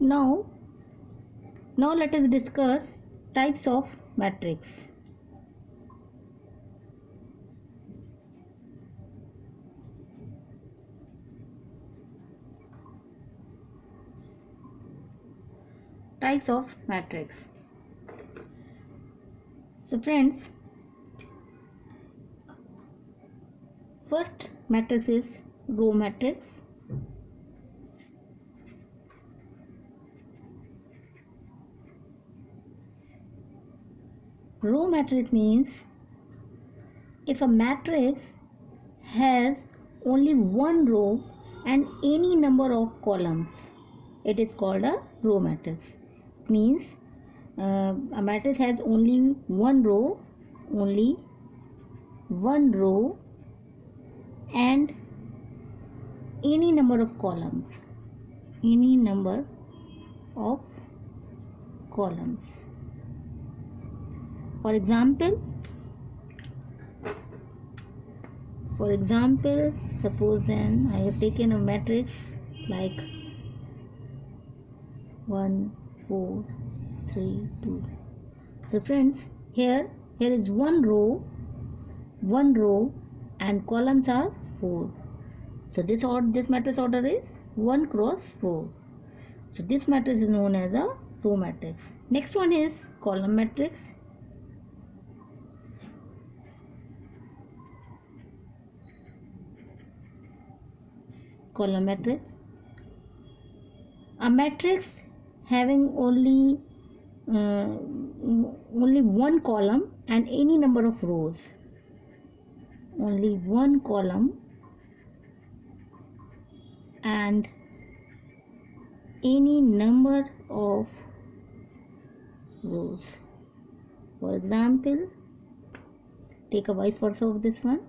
Now let us discuss types of matrix. Types of matrix. So friends, first matrix is row matrix. Row matrix means if a matrix has only one row and any number of columns, it is called a row matrix. Means a matrix has only one row and any number of columns. For example, suppose then I have taken a matrix like 1, 4, 3, 2. So friends, here is one row and columns are 4. So this matrix order is 1 cross 4. So this matrix is known as a row matrix. Next one is column matrix. Column matrix. A matrix having only one column and any number of rows. Only one column and any number of rows. For example, take a vice versa of this one.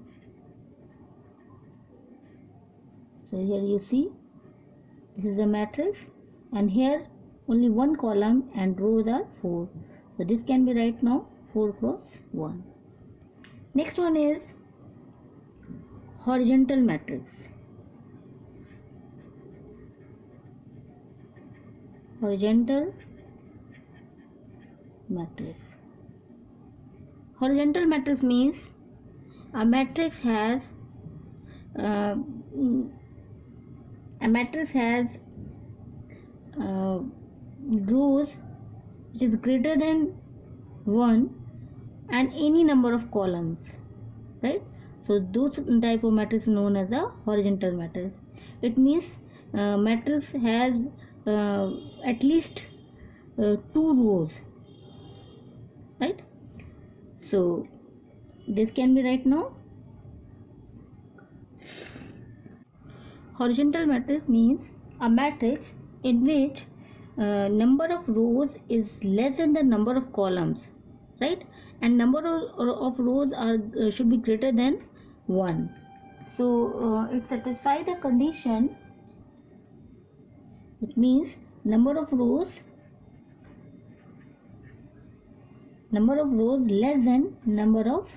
So here you see this is a matrix and here only one column and rows are 4. So this can be right now 4 cross 1. Next one is horizontal matrix. Horizontal matrix means a matrix has rows which is greater than 1 and any number of columns, right? So those type of matrix known as a horizontal matrix. It means matrix has at least 2 rows, right? So this can be right now. Horizontal matrix means a matrix in which number of rows is less than the number of columns, right? And number of rows are should be greater than 1. So it satisfies the condition. It means number of rows less than number of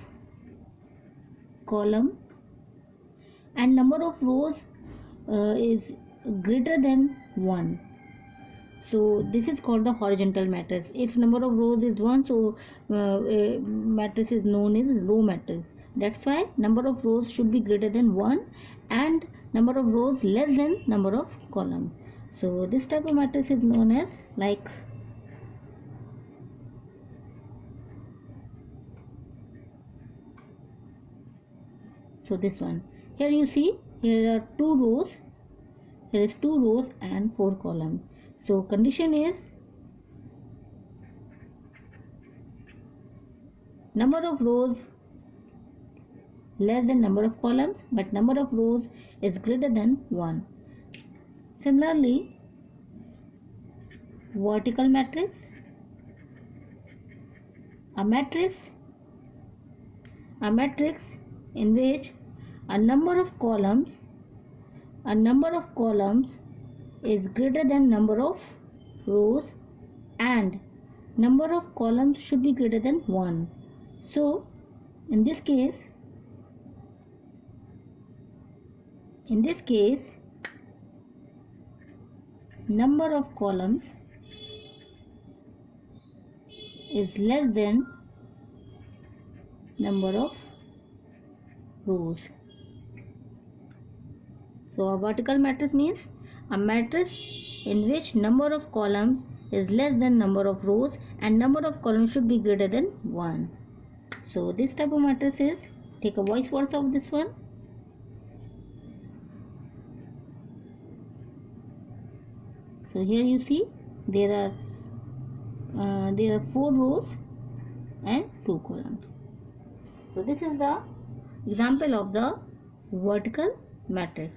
column and number of rows is greater than 1. So this is called the horizontal matrix. If number of rows is 1, so matrix is known as row matrix. That's why number of rows should be greater than 1 and number of rows less than number of columns. So this type of matrix is known as like so this one. Here you see here are 2 rows. Here is 2 rows and 4 columns. So condition is number of rows less than number of columns, but number of rows is greater than 1. Similarly, vertical matrix. A matrix in which a number of columns is greater than number of rows and number of columns should be greater than 1. So in this case number of columns is less than number of rows. So a vertical matrix means a matrix in which number of columns is less than number of rows and number of columns should be greater than 1. So this type of matrix is, take a voice verse of this one. So here you see there are 4 rows and 2 columns. So this is the example of the vertical matrix.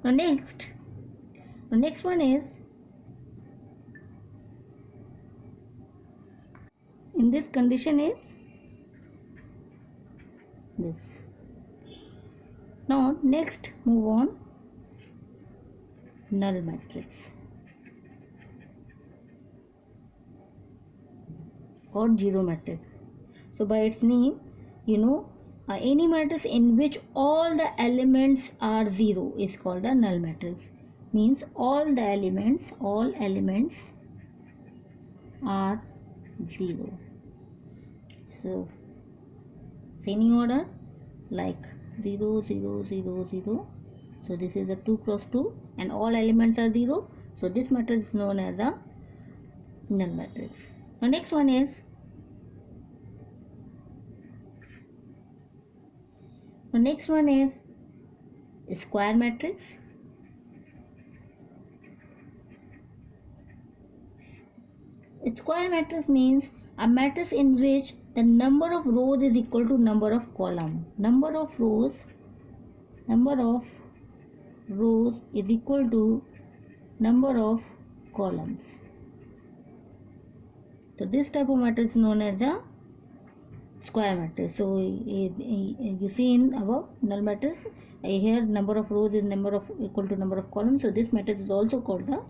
Now next one is, in this condition is this. Now next move on, null matrix or zero matrix. So by its name, you know, any matrix in which all the elements are 0 is called the null matrix. Means all elements are 0. So any order like 0 0 0 0. So this is a 2 cross 2 and all elements are 0. So this matrix is known as a null matrix. Now next one is square matrix. Square matrix means a matrix in which the number of rows is equal to number of columns. Number of rows is equal to number of columns. So this type of matrix is known as a square matrix. So you see in above null matrix, here number of rows is equal to number of columns. So this matrix is also called the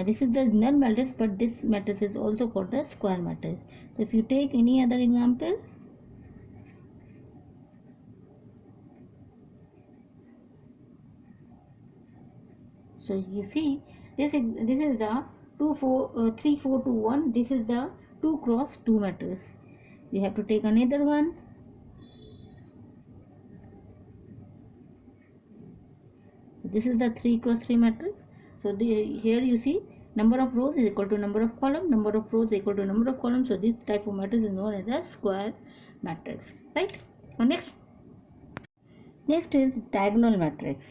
this is the null matrix, but this matrix is also called the square matrix. So if you take any other example, so you see this is the 3 4 2 1. This is the 2 cross 2 matrix. You have to take another one. This is the 3 cross 3 matrix. So here you see number of rows is equal to number of columns, number of rows is equal to number of columns. So this type of matrix is known as a square matrix, right? Now next is diagonal matrix.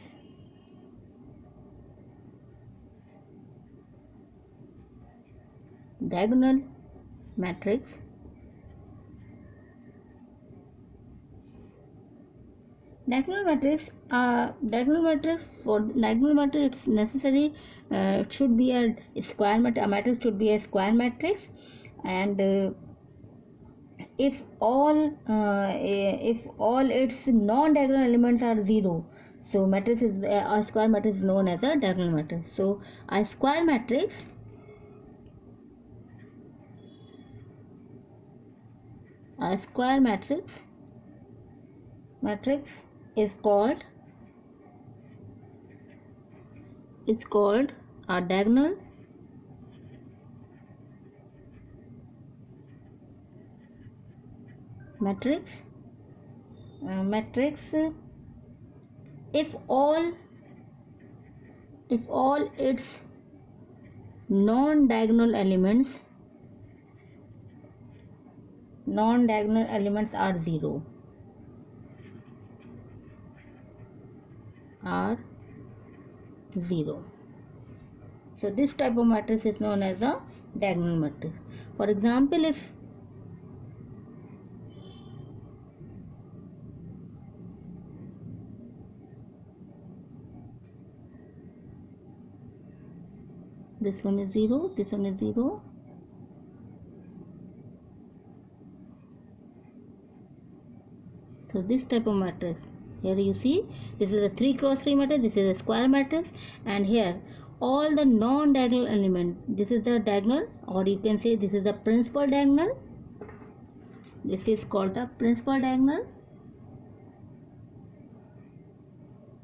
Diagonal matrix for diagonal matrix it's necessary it should be a square matrix. A matrix should be a square matrix, and if all its non-diagonal elements are 0, so matrix is a square matrix is known as a diagonal matrix. So a square matrix is called a diagonal matrix. If all its non-diagonal elements are 0. So this type of matrix is known as a diagonal matrix. For example, if this one is 0, this one is 0, so this type of matrix, here you see this is a 3 cross 3 matrix, this is a square matrix, and here all the non-diagonal elements, this is the diagonal, or you can say this is the principal diagonal. This is called the principal diagonal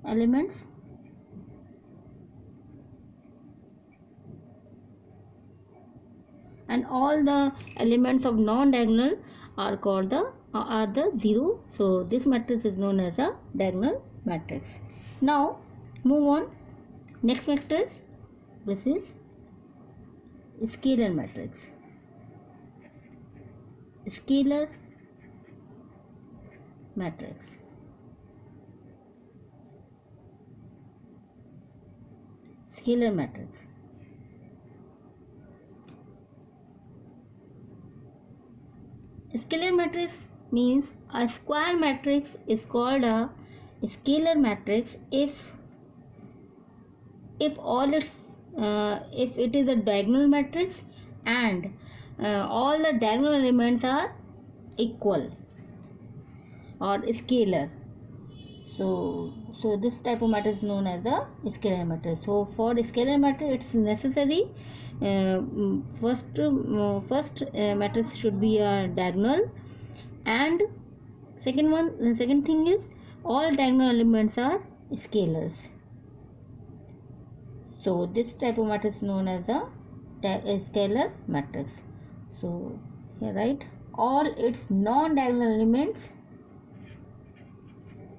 elements, and all the elements of non-diagonal are called the zero. So this matrix is known as a diagonal matrix. Now move on. Next matrix, this is scalar matrix. Scalar matrix. Scalar matrix. Scalar matrix means a square matrix is called a scalar matrix if all its if it is a diagonal matrix and all the diagonal elements are equal or scalar. So this type of matrix is known as the scalar matrix. So for scalar matrix, it's necessary first matrix should be a diagonal, and second thing is all diagonal elements are scalars. So this type of matrix is known as a scalar matrix. So here write all its non-diagonal elements,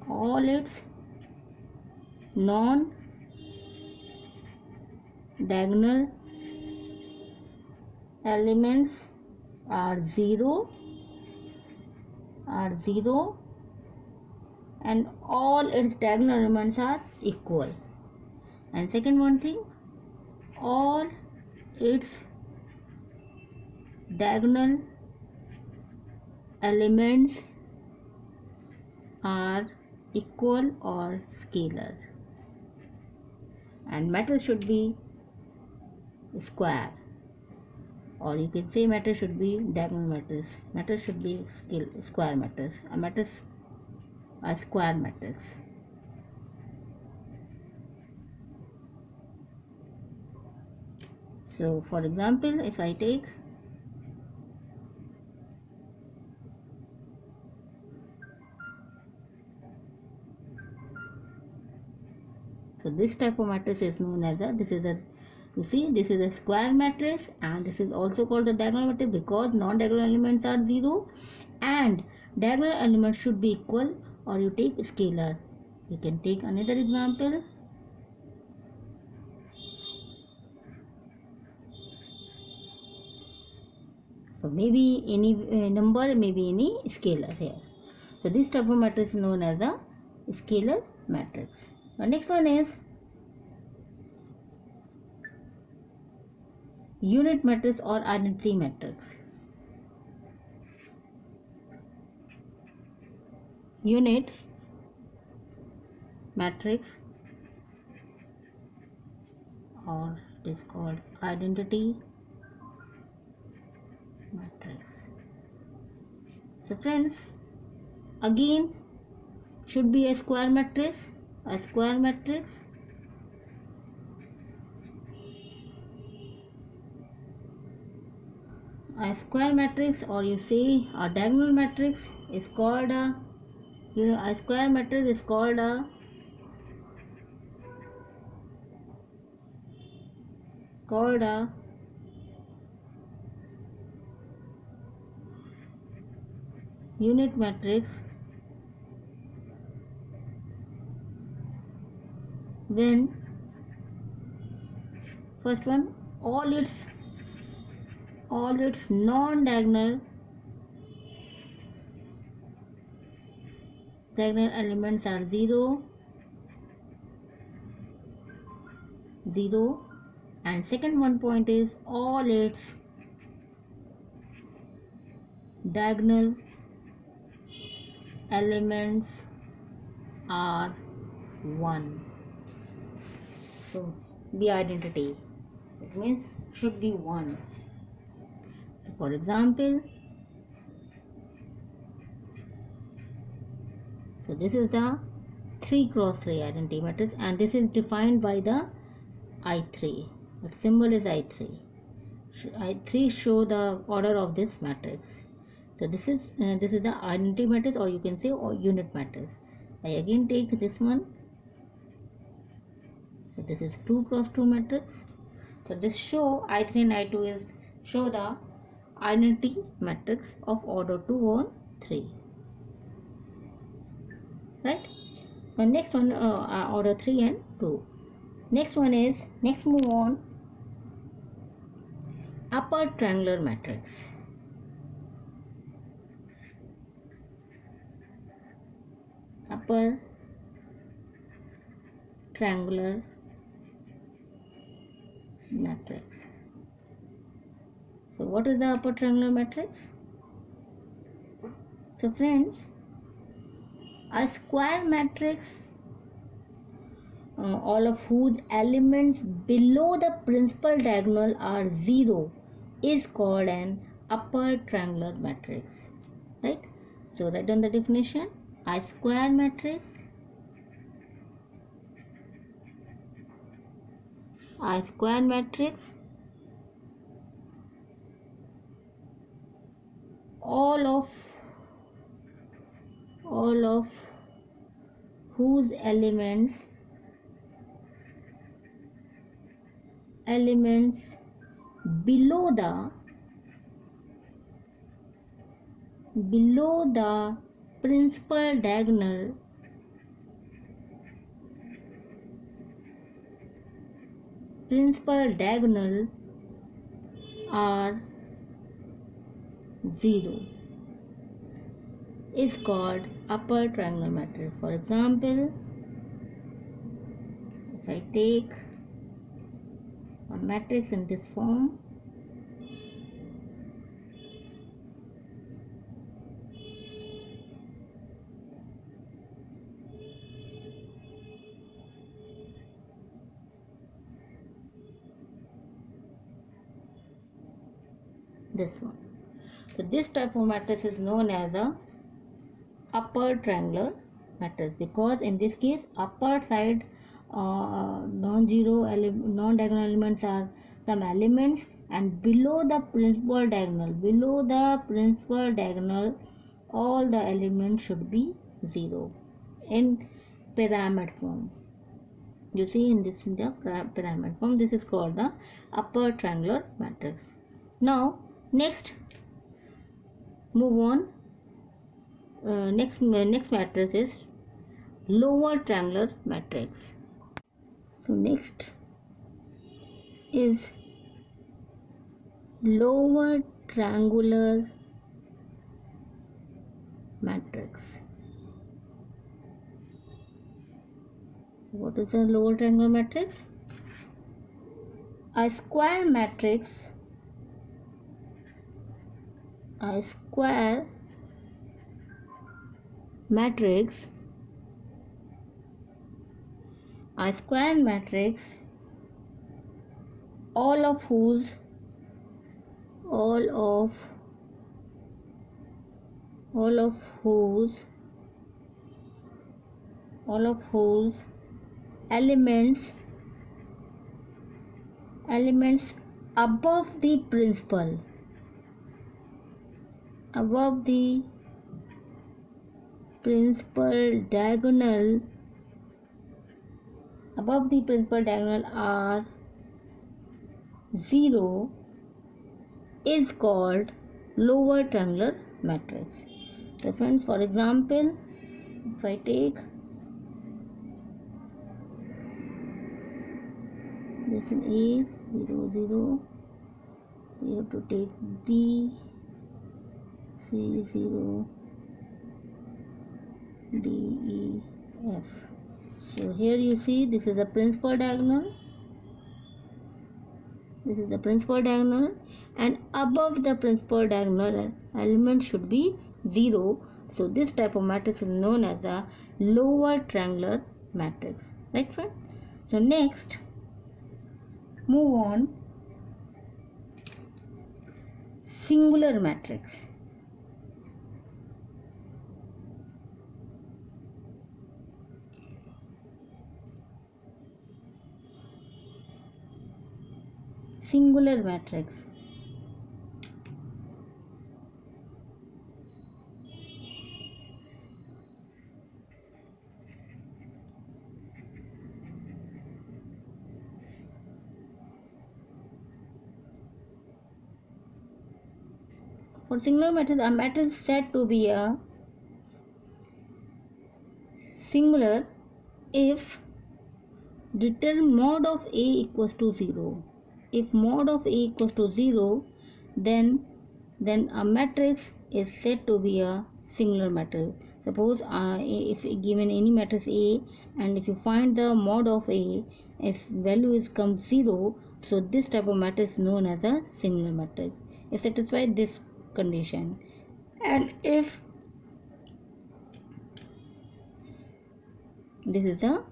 all its non-diagonal elements are zero, and all its diagonal elements are equal. And second one thing, all its diagonal elements are equal or scalar, and matrix should be square, or you can say matrix should be diagonal matrix. Matrix should be square matrix. A square matrix. So for example, if I take so this type of matrix is known as this is a square matrix, and this is also called the diagonal matrix because non-diagonal elements are zero and diagonal elements should be equal, or you take scalar. You can take another example. So maybe any number, maybe any scalar here. So this type of matrix is known as a scalar matrix. The next one is unit matrix or identity matrix. Unit matrix, or it is called identity matrix. So friends, again should be a square matrix. A square matrix or you say a diagonal matrix is called a square matrix is called a unit matrix when first one all its non-diagonal elements are zero, and second one point is all its diagonal elements are 1. So be identity, it means should be 1. So for example, so this is the 3 cross 3 identity matrix, and this is defined by the I3. Its symbol is I3. I3 show the order of this matrix. So this is the identity matrix, or you can say unit matrix. I again take this one. So this is 2 cross 2 matrix. So this show I3 and I2 is show the identity matrix of order 2 or 3, right? And next one, order 3 and 2. Next move on, upper triangular matrix. Upper triangular matrix. So what is the upper triangular matrix? So friends, a square matrix, all of whose elements below the principal diagonal are 0, is called an upper triangular matrix, right? So write down the definition. A square matrix, all of whose elements below the principal diagonal are 0 is called upper triangular matrix. For example, if I take a matrix in this form, this one. So this type of matrix is known as a upper triangular matrix, because in this case upper side non-diagonal elements are some elements, and below the principal diagonal all the elements should be 0 in pyramid form. You see in the pyramid form, this is called the upper triangular matrix. Now next move on. Next matrix is lower triangular matrix. So next is lower triangular matrix. What is a lower triangular matrix? A square matrix all of whose elements above the principal diagonal are 0 is called lower triangular matrix. So friends, for example, if I take this is A 0 0, we have to take B C 0 D E F. So here you see this is the principal diagonal. And above the principal diagonal element should be 0. So this type of matrix is known as a lower triangular matrix, right friend? So next move on, singular matrix. Singular matrix. For singular matrix, a matrix is said to be a singular if mod of A equals to 0. If mod of A equals to 0, then a matrix is said to be a singular matrix. Suppose if given any matrix A, and if you find the mod of A, if value is comes 0, so this type of matrix is known as a singular matrix. It satisfies this condition. And if this is the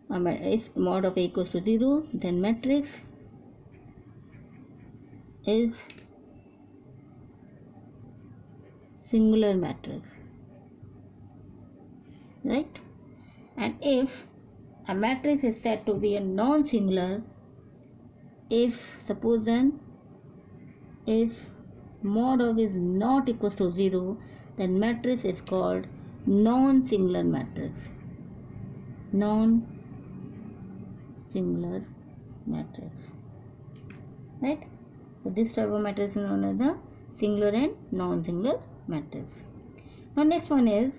if mod of A equals to 0, then matrix is singular matrix, right? And if a matrix is said to be a non-singular, if suppose then if mod of is not equals to 0, then matrix is called non-singular matrix. Non-singular matrix, right? So this type of matrix is known as the singular and non-singular matrix. Now next one is,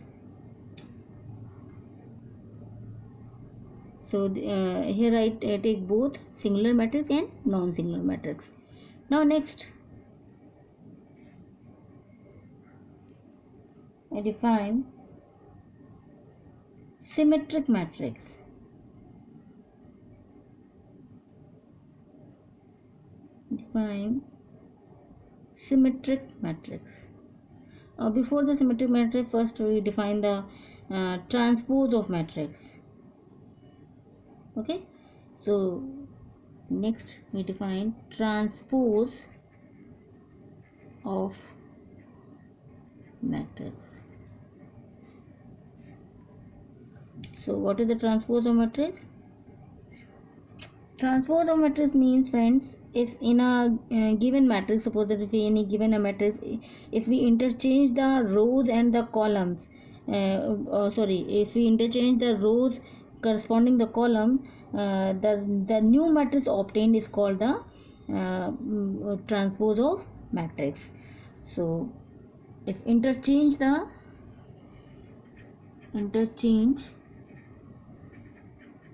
so here I take both singular matrix and non-singular matrix. Now next I define symmetric matrix. Define symmetric matrix. Before the symmetric matrix, first we define the transpose of matrix. Okay, so next we define transpose of matrix. So what is the transpose of matrix? Transpose of matrix means, friends, if in a given matrix, suppose that if any given a matrix, if we interchange the rows and the columns, if we interchange the rows corresponding the column, the new matrix obtained is called the transpose of matrix. So if interchange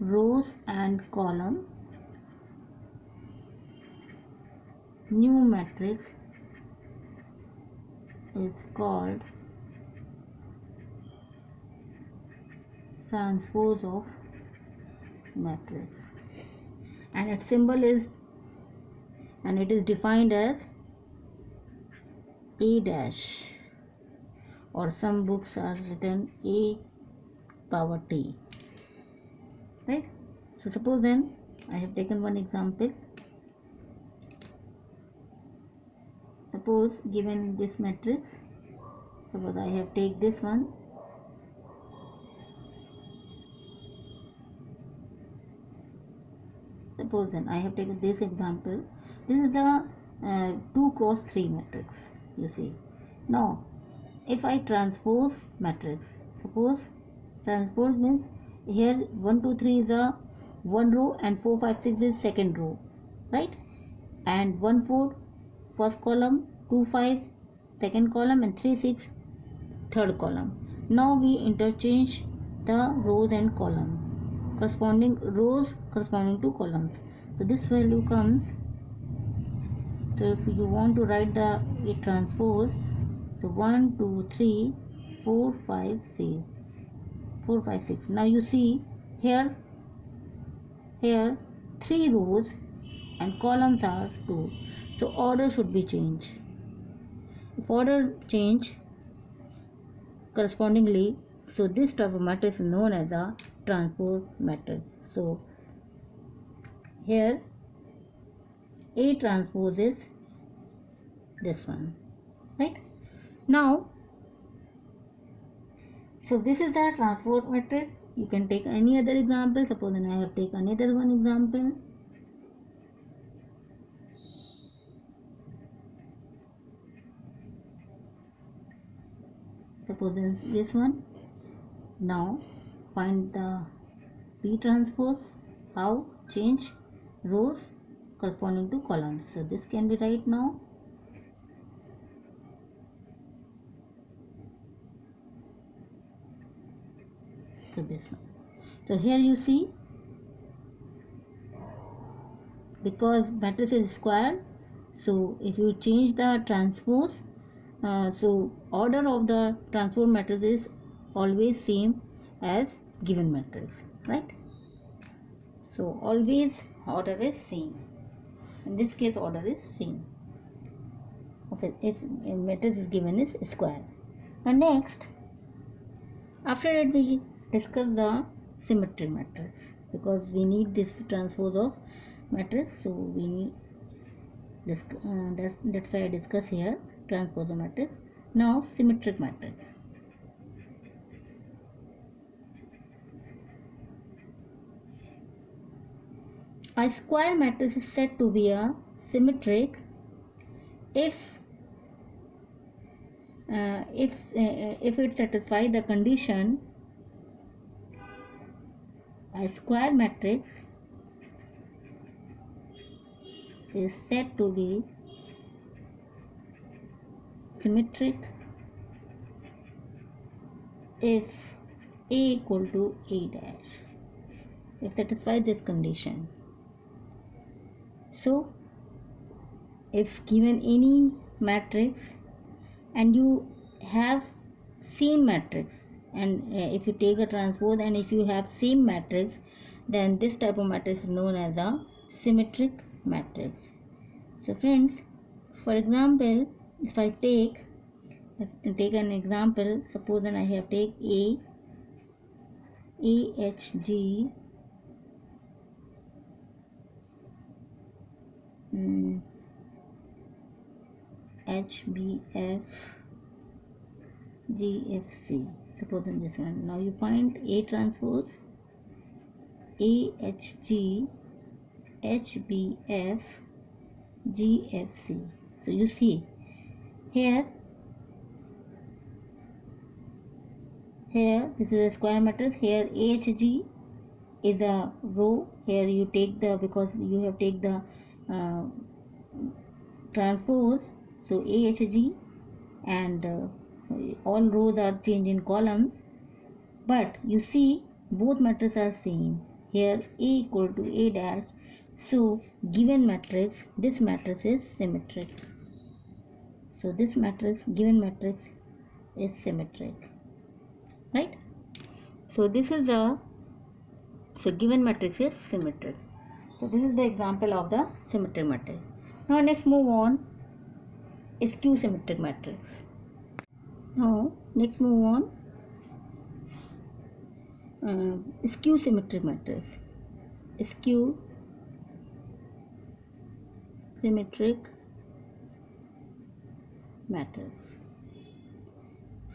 rows and column, new matrix is called transpose of matrix, and its symbol is, and it is defined as A dash, or some books are written A power T, right? So suppose then I have taken one example. Suppose given this matrix, suppose I have take this one. Suppose then I have taken this example. This is the 2 cross 3 matrix, you see. Now if I transpose matrix, suppose transpose means here 1 2 3 is the one row and 4 5 6 is second row, right? And 1 4 first column, 2 5 second column, and 3 6 third column. Now we interchange the rows and column, corresponding rows corresponding to columns. So this value comes, so if you want to write the transpose, so 1 2 3 4 5 6 4 5 6. Now you see here 3 rows and columns are 2, so order should be changed. If order change correspondingly, so this type of matrix is known as a transpose matrix. So here A transpose is this one, right? Now so this is the transpose matrix. You can take any other example. Suppose then I have taken another one example. Suppose this one. Now find the P transpose. How? Change rows corresponding to columns. So this can be right now. to this one. So here you see, because matrix is square, so if you change the transpose, so order of the transpose matrix is always same as given matrix, right? So always order is same. In this case, order is same if a matrix is given is square. Now next, after that we discuss the symmetry matrix, because we need this transpose of matrix, so we need that's why I discuss here transpose of matrix. Now symmetric matrix. A square matrix is said to be a symmetric if it satisfies the condition. A square matrix is said to be symmetric if A equal to A dash, if satisfies this condition. So if given any matrix and you have same matrix, and if you take a transpose and if you have same matrix, then this type of matrix is known as a symmetric matrix. So friends, for example, if I take an example, suppose that I have take AHG HBF GFC. Suppose in this one. Now you find A transpose AHG HBF GFC. So you see here this is a square matrix. Here AHG is a row. Here you take the, because you have take the transpose, so AHG, and all rows are changed in columns, but you see both matrices are same. Here A equal to A dash, so given matrix, this matrix is symmetric. So this matrix, given matrix, is symmetric, right? So this is the, so given matrix is symmetric. So this is the example of the symmetric matrix. Now next move on, skew symmetric matrix. Now next move on, skew symmetric matrix. Skew symmetric matrix.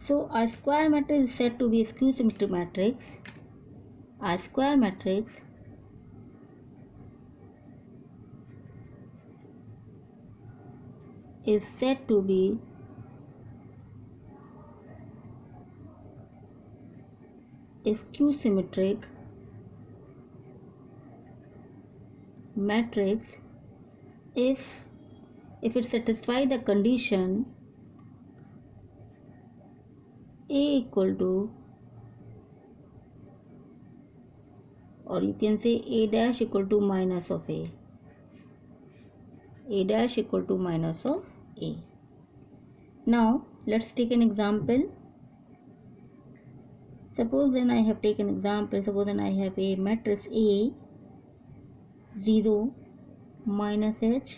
So a square matrix is said to be a skew symmetric matrix. A square matrix is said to be a skew symmetric matrix if it satisfies the condition A equal to, or you can say A dash equal to minus of A. A dash equal to minus of A. Now let's take an example. Suppose then I have taken example, suppose then I have a matrix A 0 minus H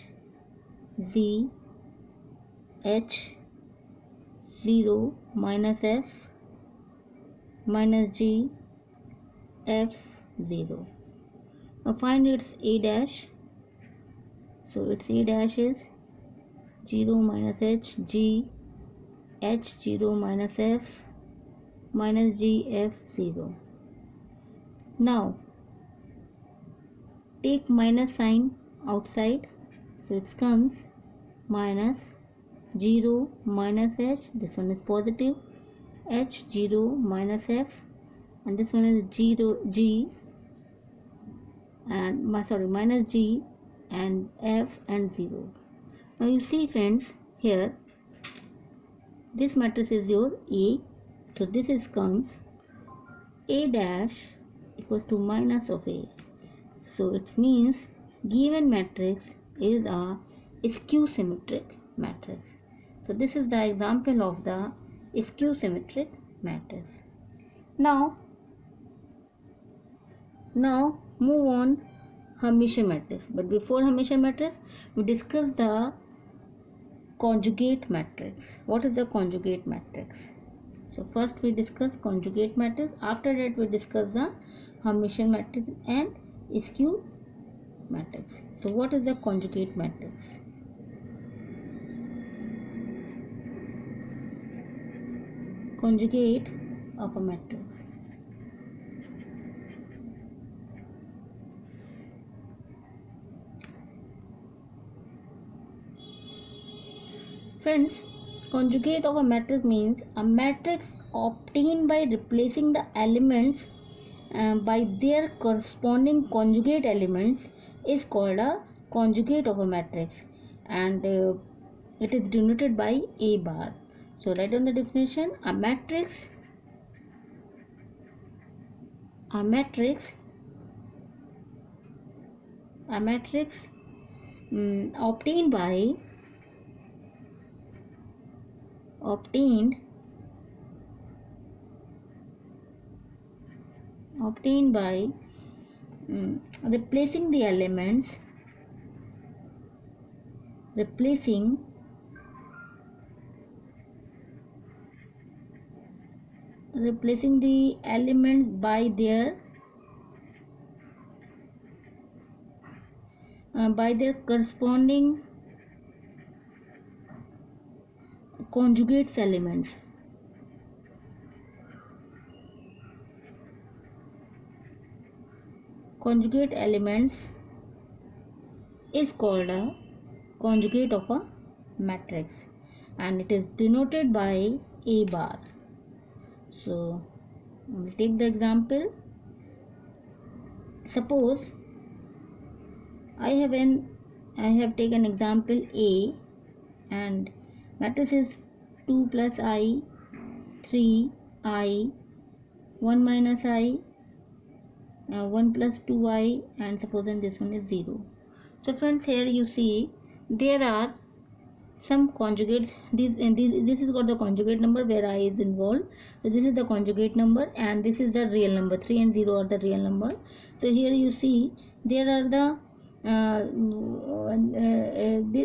Z H 0 minus F minus G F 0. Now find its A dash. So its A dash is 0 minus H G H 0 minus F minus G F 0. Now take minus sign outside, so it comes minus 0 minus H, this one is positive, H 0 minus F, and this one is 0 G and minus G and F and 0. Now you see friends, here this matrix is your A, so this is comes A dash equals to minus of A. So it means given matrix is a skew symmetric matrix. So this is the example of the skew symmetric matrix. Now move on Hermitian matrix. But before Hermitian matrix, we discuss the conjugate matrix. What is the conjugate matrix? So first we discuss conjugate matrix. After that we discuss the Hermitian matrix and skew matrix. So what is the conjugate matrix? Conjugate of a matrix. Friends, conjugate of a matrix means a matrix obtained by replacing the elements by their corresponding conjugate elements is called a conjugate of a matrix, and it is denoted by A bar. So write down the definition. A matrix obtained by replacing the elements by their corresponding conjugate elements. Conjugate elements is called a conjugate of a matrix, and it is denoted by A bar. So we'll take the example. Suppose I have taken example A, and matrix is 2 plus I, 3 I, 1 minus I, 1 plus 2I, and supposing this one is 0. So friends, here you see there are some conjugates. This is got the conjugate number where I is involved. So this is the conjugate number, and this is the real number. 3 and 0 are the real number. So here you see there are the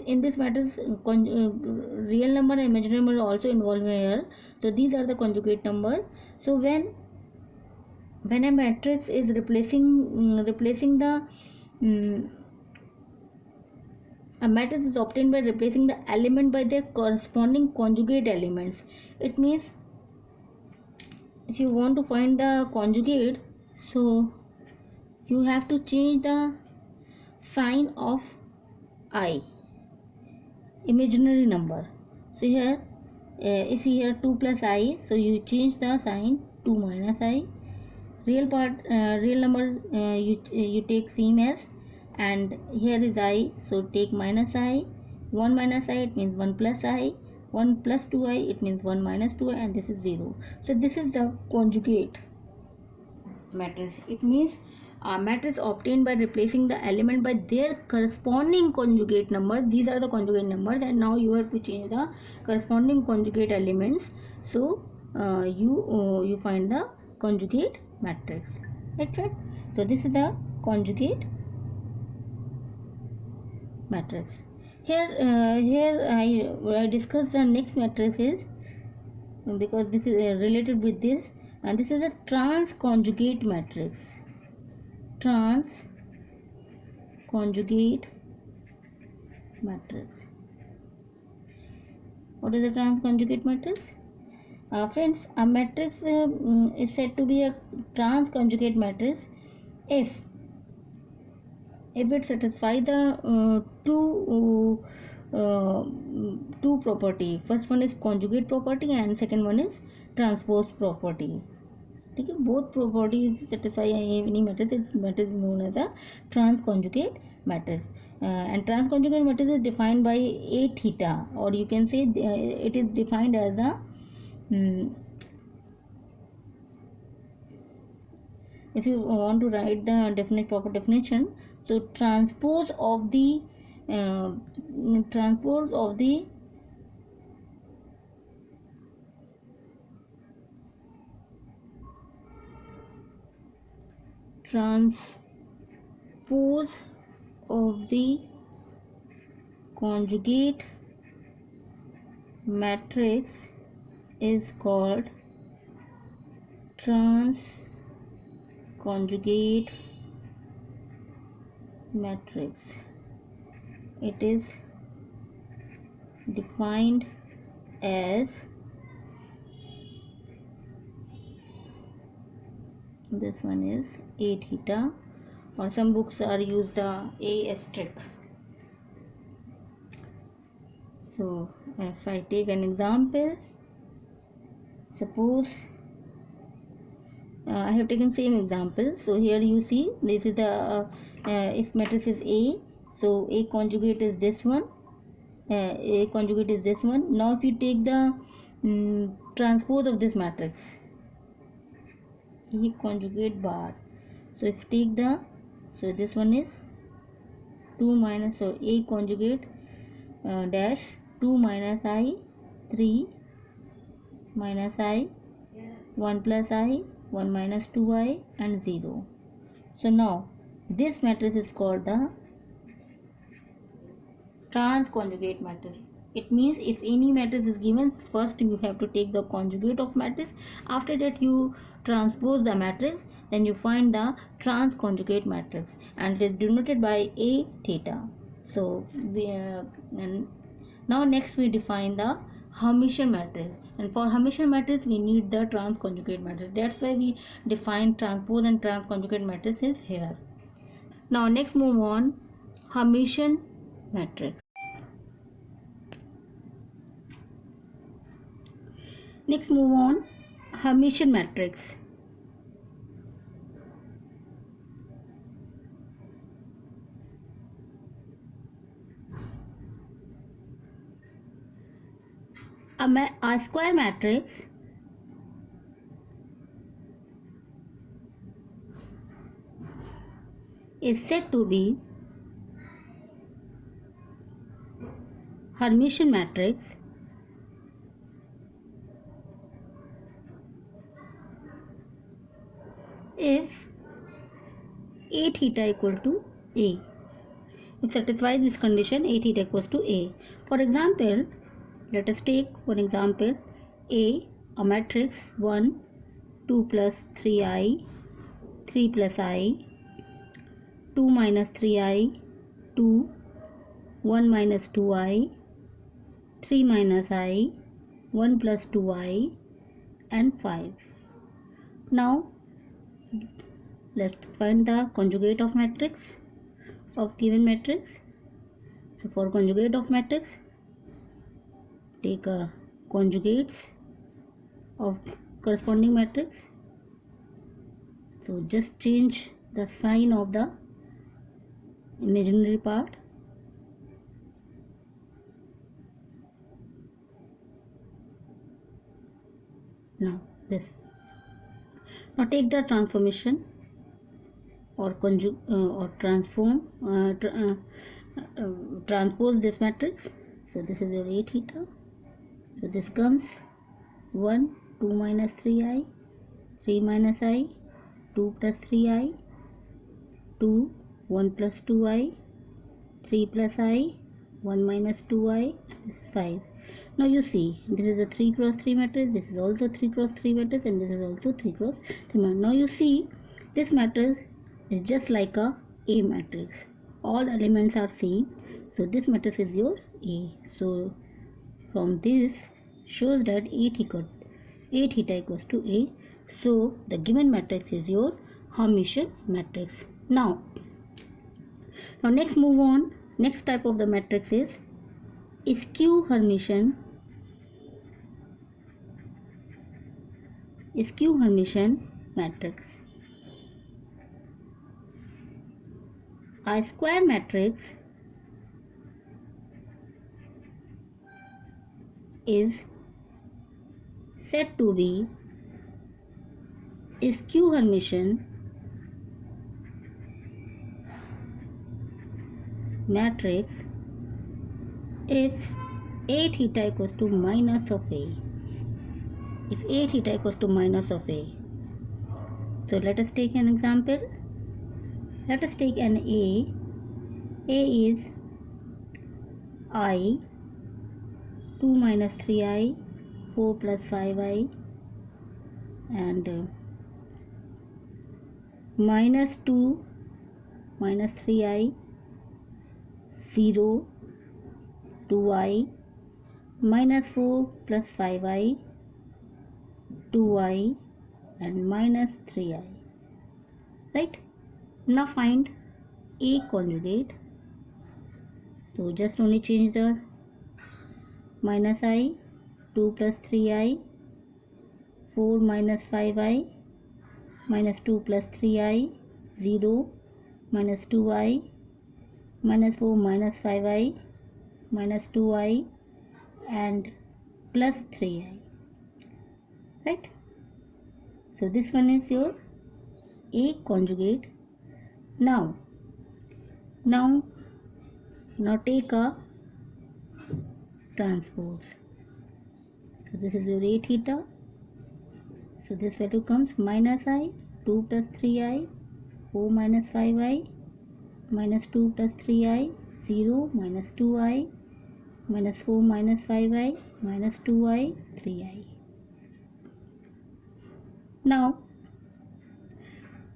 in this matrix real number and imaginary number also involved here. So these are the conjugate numbers. So when a matrix is replacing the a matrix is obtained by replacing the element by their corresponding conjugate elements. It means if you want to find the conjugate, so you have to change the sign of I, imaginary number. So here if here 2 plus I, so you change the sign 2 minus I. Real number you take same as, and here is I, so take minus I. 1 minus I, it means 1 plus I. 1 plus 2I, it means 1 minus 2I, and this is 0. So this is the conjugate matrix. It means a matrix obtained by replacing the element by their corresponding conjugate numbers. These are the conjugate numbers, and now you have to change the corresponding conjugate elements. So you find the conjugate matrix. Right? So this is the conjugate matrix. Here I discuss the next matrices because this is related with this, and this is a trans-conjugate matrix. Trans-conjugate matrix. What is a trans-conjugate matrix? Friends, a matrix is said to be a trans-conjugate matrix if it satisfies the two property. First one is conjugate property, and second one is transpose property. Okay, both properties satisfy any matrix. Its matrix is known as a trans-conjugate matrix. And trans-conjugate matrix is defined by A theta, or you can say it is defined as a if you want to write the proper definition, so transpose of the transpose of the transpose of the conjugate matrix is called transconjugate matrix. It is defined as, this one is A theta, or some books are used the A asterisk. So if I take an example, suppose I have taken same example. So here you see this is the if matrix is A, so A conjugate is this one, A conjugate is this one. Now if you take the transpose of this matrix, A conjugate bar, so if you take the, so this one is 2 minus, so A conjugate dash 2 minus I 3 minus I 1 plus I 1 minus 2I and 0. So now this matrix is called the transconjugate matrix. It means if any matrix is given, first you have to take the conjugate of matrix. After that you transpose the matrix, then you find the transconjugate matrix, and it is denoted by A theta. So and now next we define the Hermitian matrix, and for Hermitian matrix we need the transconjugate matrix. That's why we define transpose and transconjugate matrices here. Now next move on Hermitian matrix. Next move on Hermitian matrix. A square matrix is said to be Hermitian matrix if A theta equal to A. If satisfies this condition, A theta equals to A. For example, let us take for example A matrix 1, 2 plus 3I, 3 plus I, 2 minus 3I, 2, 1 minus 2I, 3 minus I, 1 plus 2I and 5. Now let's find the conjugate of matrix of given matrix. So for conjugate of matrix, take a conjugates of corresponding matrix. So just change the sign of the imaginary part. Now this. Now take the transformation or transpose this matrix. So this is your A theta. So this comes 1, 2 minus 3I, 3 minus I, 2 plus 3I, 2, 1 plus 2I, 3 plus I, 1 minus 2I, 5. Now you see, this is a 3 cross 3 matrix, this is also 3 cross 3 matrix, and this is also 3 cross 3 matrix. Now you see, this matrix is just like a A matrix. All elements are same. So this matrix is your A. So from this shows that A theta equals to A. So the given matrix is your Hermitian matrix. Now next move on. Next type of the matrix is skew Hermitian. Skew Hermitian matrix. A square matrix is said to be skew Hermitian matrix if A theta equals to minus of A. If A theta equals to minus of A. So let us take an example. Let us take an A. A is I, 2 minus 3i, 4 plus 5i, and minus 2 minus 3i, 0, 2i, minus 4 plus 5i, 2i, and minus 3i. Right? Now find A conjugate. So just only change the minus I, 2 plus 3i, 4 minus 5i, minus 2 plus 3i, 0, minus 2i, minus 4 minus 5i, minus 2i, and plus 3i. Right? So this one is your A conjugate. Now take a transpose. So this is your A theta. So this value comes minus I, 2 plus 3i, 4 minus 5i, minus 2 plus 3i, 0, minus 2i, minus 4 minus 5i, minus 2i, 3i. Now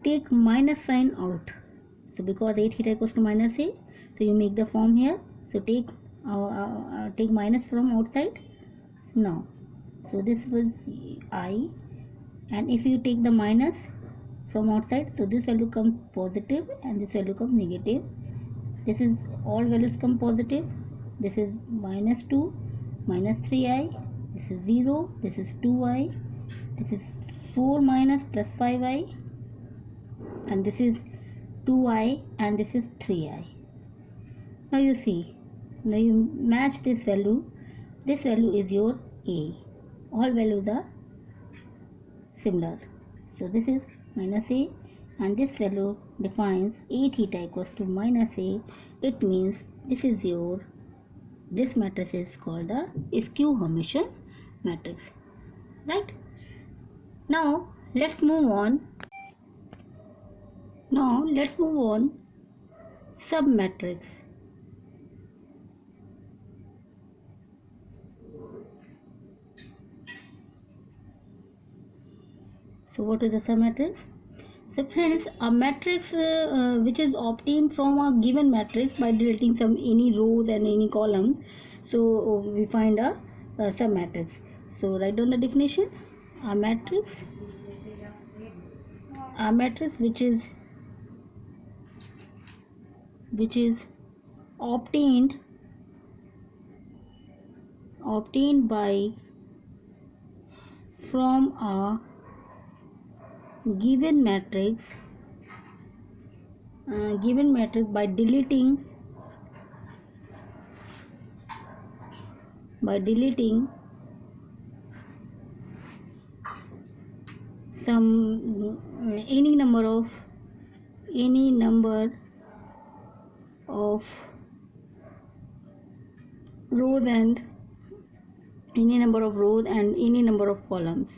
take minus sign out. So because A theta equals to minus A, so you make the form here. So take minus from outside. Now, so this was I, and if you take the minus from outside, so this value comes positive and this value comes negative. This is all values come positive. This is minus 2, minus 3i, this is 0, this is 2i, this is 4 minus plus 5i, and this is 2i, and this is 3i. Now you see, now you match this value. This value is your A. All values are similar. So this is minus A, and this value defines A theta equals to minus A. It means this matrix is called the skew Hermitian matrix. Right? Now let's move on. Submatrix. So what is a submatrix? So friends, a matrix which is obtained from a given matrix by deleting any rows and any columns. So we find a submatrix. So write down the definition. A matrix which is obtained by from a given matrix by deleting any number of rows and any number of columns.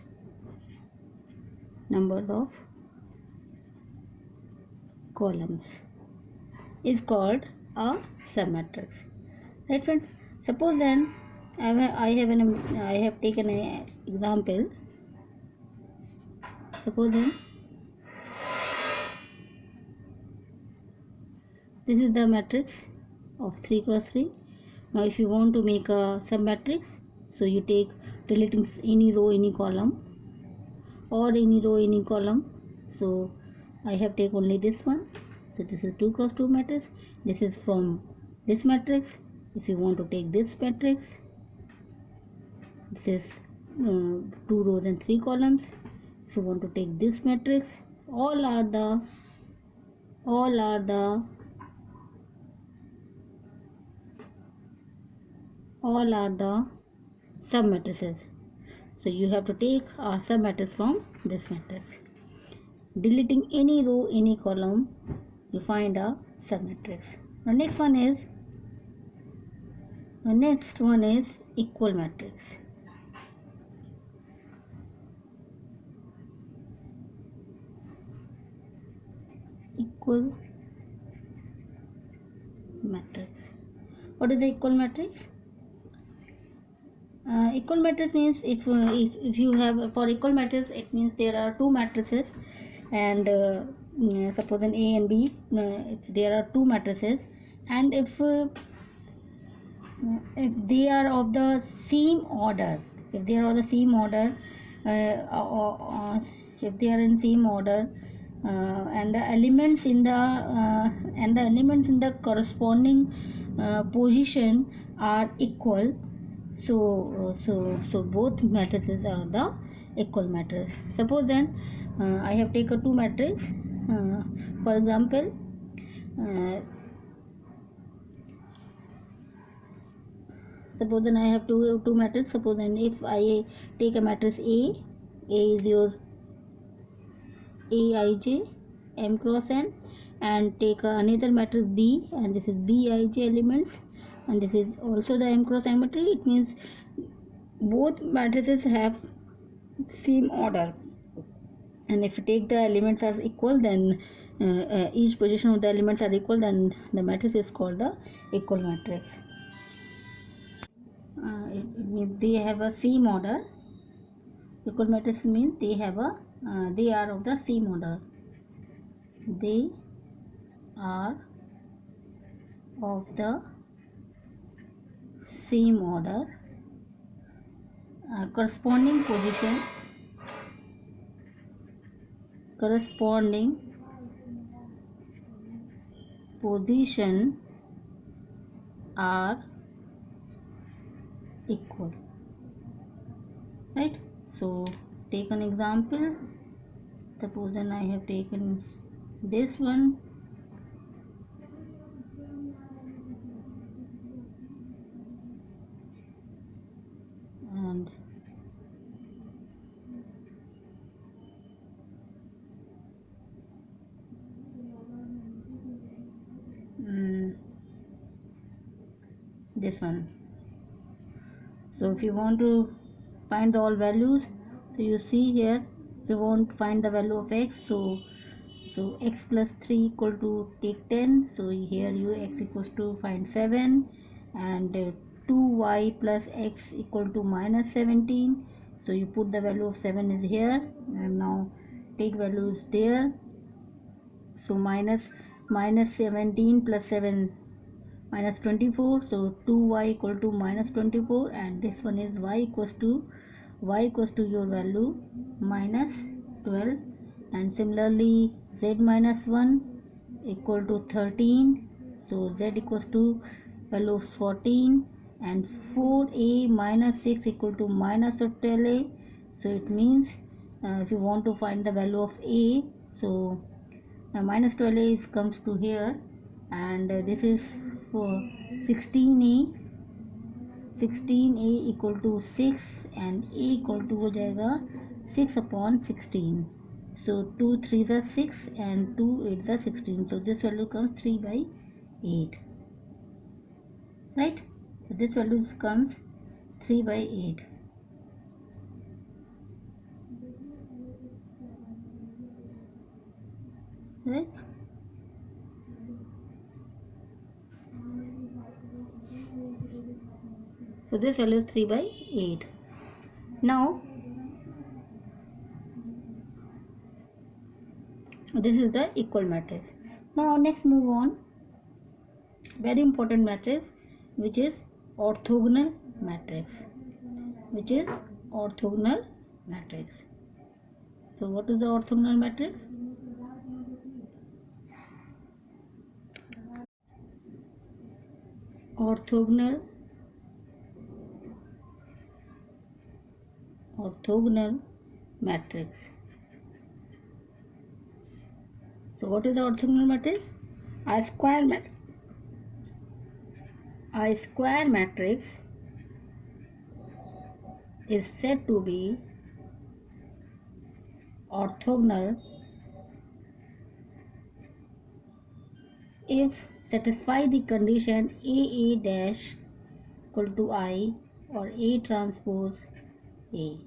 Is called a submatrix. Right, friends? Suppose then I have taken an example. Suppose then this is the matrix of 3 cross 3. Now if you want to make a submatrix, so you take deleting any row, any column, or any row, any column. So I have taken only this one. So this is 2 cross 2 matrix. This is from this matrix. If you want to take this matrix, this is 2 rows and 3 columns. If you want to take this matrix, all are the submatrices. So you have to take a submatrix from this matrix. Deleting any row, any column, you find a submatrix. The next one is equal matrix. Equal matrix. What is the equal matrix? Equal matrix means if you have, for equal matrix, it means there are two matrices, and suppose in A and B, there are two matrices, and if they are of the same order, if they are of the same order, if they are in same order, and the elements in the corresponding position are equal, so both matrices are the equal matrix. Suppose then I have taken two matrices. For example, suppose then I have two matrices. Suppose then if I take a matrix A is your Aij m cross n, and take another matrix B, and this is Bij elements, and this is also the m cross n matrix. It means both matrices have same order, and if you take the elements are equal, then each position of the elements are equal, then the matrix is called the equal matrix. It means they have a same order. Equal matrix means they are of the same order. They are of the same order. Corresponding position are equal, right? So take an example. Suppose then I have taken this one, and this one. So if you want to find all values, so you see here, if you want to find the value of x, so x plus 3 equal to take 10, so here you x equals to find 7, and 2y plus x equal to minus 17, so you put the value of 7 is here, and now take values there. So minus 17 plus 7 minus 24, so 2y equal to minus 24, and this one is y equals to your value minus 12, and similarly z minus 1 equal to 13, so z equals to value of 14, and 4a minus 6 equal to minus of 12a. So it means if you want to find the value of a, so minus 12a comes to here, and this is for 16a equal to 6, and a equal to हो जाएगा 6 upon 16, so 2 3 are 6 and 2 8 are 16, so this value comes 3 by 8, right? So this value comes 3 by 8, right? So this value is 3 by 8. Now this is the equal matrix. Now next move on, very important matrix, which is orthogonal matrix. So what is the orthogonal matrix? Orthogonal matrix. So what is the orthogonal matrix? A square matrix is said to be orthogonal if satisfy the condition A dash equal to I or A transpose A.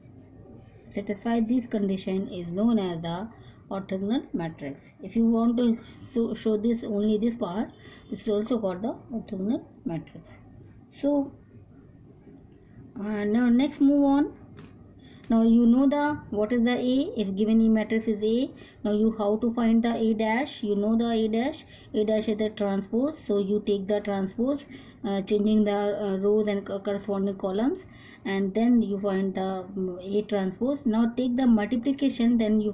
Satisfy this condition is known as the orthogonal matrix. If you want to show this only this part, this is also called the orthogonal matrix. So now next move on. Now you know the what is the A. If given A matrix is A, now you how to find the A dash. You know the A dash. A dash is the transpose. So you take the transpose, changing the rows and corresponding columns, and then you find the A transpose. Now take the multiplication. Then you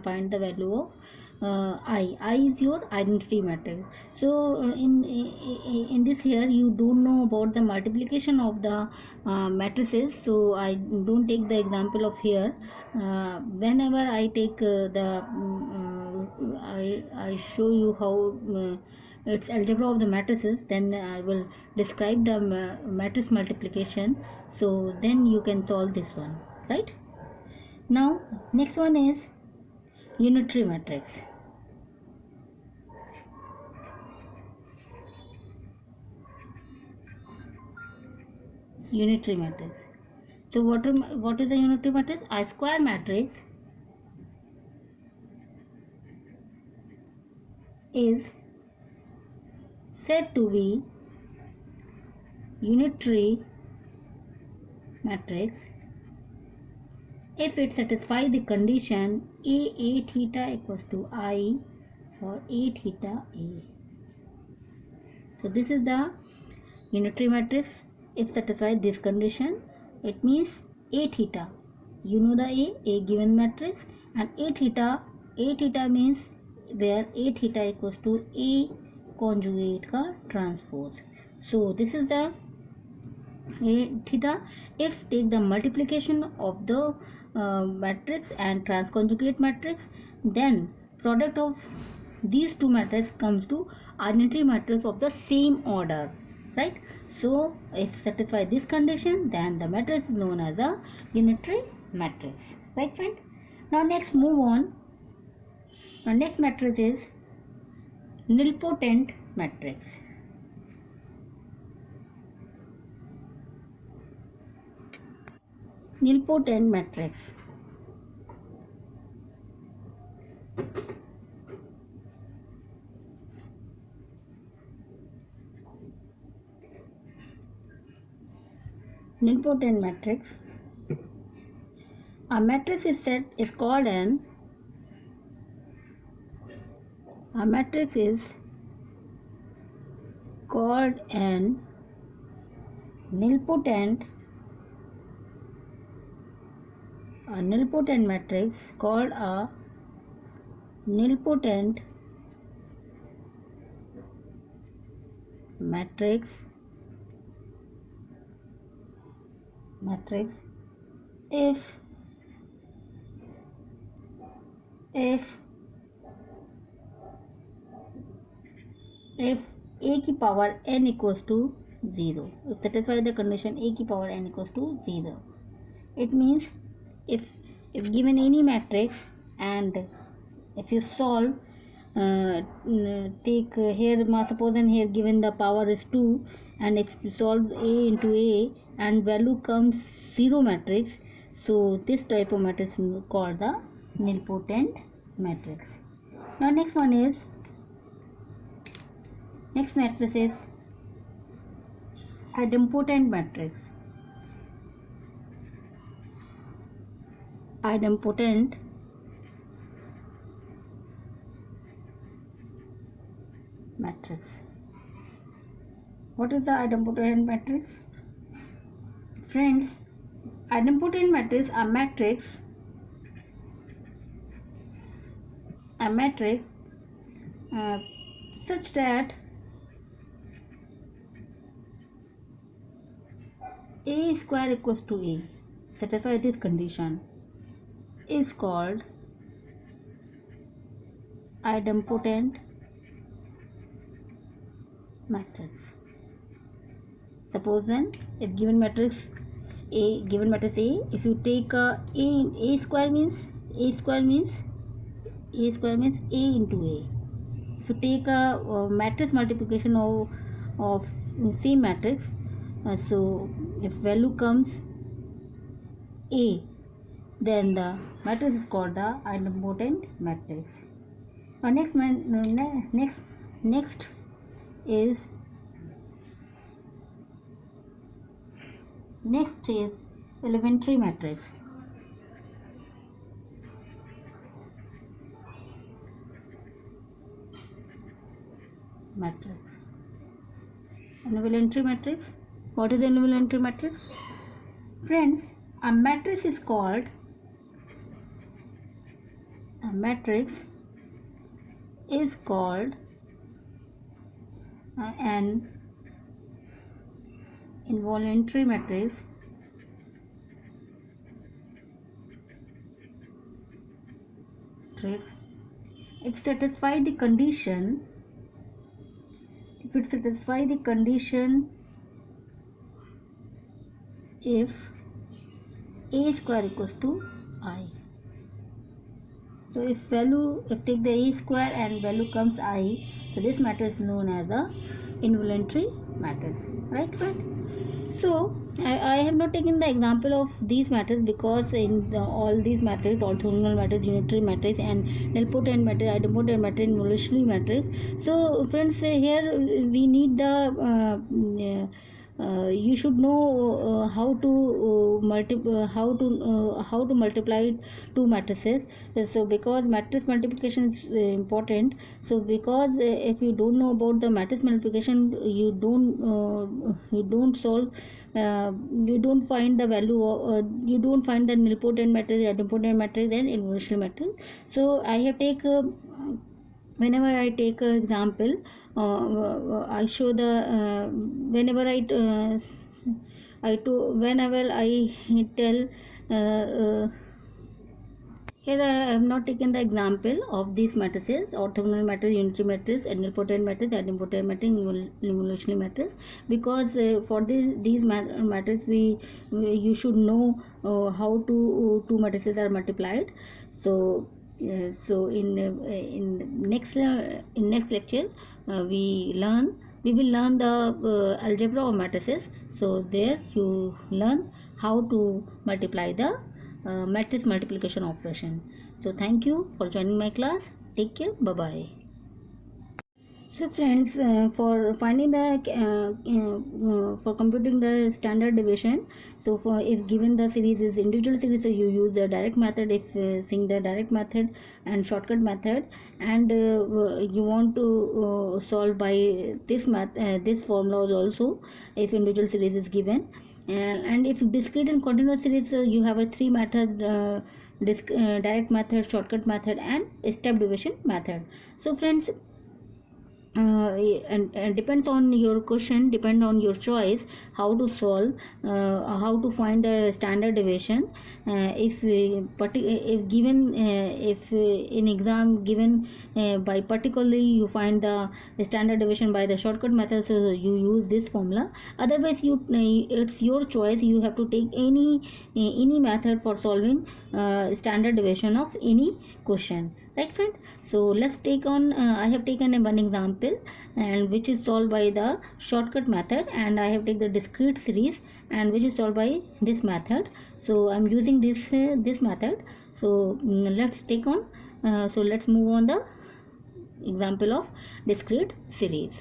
find the value of I. I is your identity matrix. So in this here you don't know about the multiplication of the matrices. So I don't take the example of here. Whenever I take I show you how it's algebra of the matrices, then I will describe the matrix multiplication. So then you can solve this one, right? Now next one is unitary matrix. Unitary matrix. So what is the unitary matrix? A square matrix is said to be unitary matrix if it satisfies the condition A theta equals to I for A theta A. So this is the unitary matrix. If satisfies this condition, it means A theta. You know the A given matrix, and A theta means where A theta equals to A conjugate का transpose. So this is the A theta. If take the multiplication of the matrix and transconjugate matrix, then product of these two matrices comes to identity matrix of the same order, right? So if satisfy this condition, then the matrix is known as a unitary matrix, right friend? Now next move on. Now next matrix is nilpotent matrix. Nilpotent matrix. Nilpotent matrix. A matrix is called an nilpotent. A nilpotent matrix called a nilpotent matrix if A की power n equals to 0. If satisfy the condition A की power n equals to 0. It means if given any matrix and if you solve take here suppose and here given the power is 2, and if you solve A into A and value comes 0 matrix, so this type of matrix is called the nilpotent matrix. Now next matrix is idempotent matrix. Idempotent matrix. What is the idempotent matrix? Friends, idempotent matrix are matrix such that A square equals to A. Satisfy this condition is called idempotent matrix. Suppose then if given matrix A, if you take A square means A into A. if you take a matrix multiplication of same matrix, so if value comes A, then the matrix is called the idempotent matrix. Next is elementary matrix. Involuntary matrix. What is an involuntary matrix? Friends, a matrix is called an involuntary matrix if it satisfies the condition if A square equals to I. So if take the A square and value comes I, so this matrix is known as the involuntary matrix, right friend? So I have not taken the example of these matrices because in all these matrices, orthogonal matrix, unitary matrix, and nilpotent matrix, idempotent matrix, involutionary matrix. So friends, here we need the you should know how to multiply two matrices. So because matrix multiplication is important, so because if you don't know about the matrix multiplication, you don't solve, you don't find the value, you don't find the nilpotent matrix, idempotent matrix, and involutionary matrix. So I have whenever I take an example, I show the whenever I tell here I have not taken the example of these matrices: orthogonal matrix, unitary matrix, nilpotent matrix, idempotent matrix, involutionary matrix, because for these matrices you should know how two matrices are multiplied. So in next lecture we will learn the algebra of matrices. So there you learn how to multiply the matrix multiplication operation. So thank you for joining my class. Take care. Bye bye. So friends, for finding the for computing the standard deviation, so for if given the series is individual series, so you use the direct method. If seeing the direct method and shortcut method, and you want to solve by this this formulas also if individual series is given, and if discrete and continuous series, you have a three method. Direct method, shortcut method, and step division method. So friends, and depends on your question, depend on your choice how to solve, how to find the standard deviation. If given if in exam given by particularly you find the standard deviation by the shortcut method, so you use this formula. Otherwise it's your choice, you have to take any method for solving standard deviation of any question, right friend? So let's take on I have taken one example, and which is solved by the shortcut method, and I have taken the discrete series, and which is solved by this method. So I'm using this method. So let's take on so let's move on the example of discrete series.